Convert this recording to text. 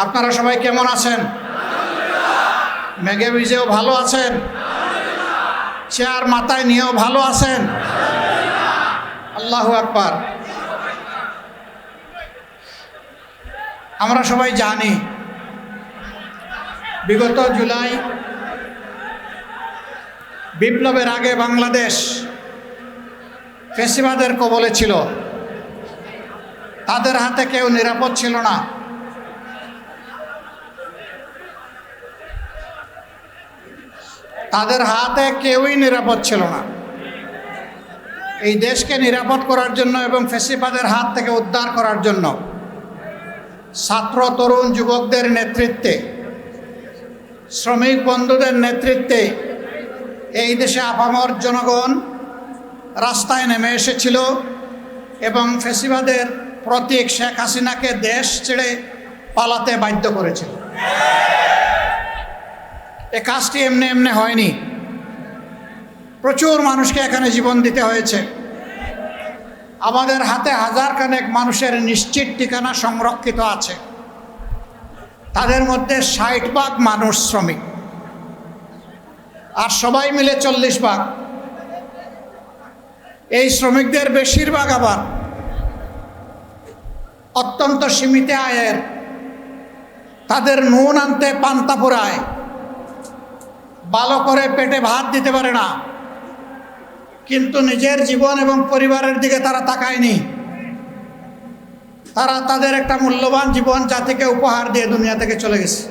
আপনারা সবাই কেমন আছেন? মেঘে ভিজেও ভালো আছেন? চেয়ার মাথায় নিয়েও ভালো আছেন? আল্লাহু আকবার। আমরা সবাই জানি বিগত জুলাই বিপ্লবের আগে বাংলাদেশ ফ্যাসিবাদের কবলে ছিল। তাদের হাতে কেউ নিরাপদ ছিল না। তাদের হাতে কেউই নিরাপদ ছিল না। এই দেশকে নিরাপদ করার জন্য এবং ফ্যাসিবাদের হাত থেকে উদ্ধার করার জন্য ছাত্র তরুণ যুবকদের নেতৃত্বে, শ্রমিক বন্ধুদের নেতৃত্বে এই দেশে আপামর জনগণ রাস্তায় নেমে এসেছিল এবং ফ্যাসিবাদের প্রতীক শেখ হাসিনাকে দেশ ছেড়ে পালাতে বাধ্য করেছিল। এ কাজটি এমনি এমনি হয়নি। প্রচুর মানুষকে এখানে জীবন দিতে হয়েছে। আমাদের হাতে হাজার খানেক মানুষের নিশ্চিত ঠিকানা সংরক্ষিত আছে। তাদের মধ্যে 60% মানুষ শ্রমিক, আর সবাই মিলে 40%। এই শ্রমিকদের বেশিরভাগ আবার অত্যন্ত সীমিত আয়ের। তাদের নুন আনতে পান্তা ফুরায়, ভালো করে পেটে ভাত দিতে পারে না, কিন্তু নিজের জীবন এবং পরিবারের দিকে তারা তাকায়নি। তারা তাদের একটা মূল্যবান জীবন জাতিকে উপহার দিয়ে দুনিয়া থেকে চলে গেছে।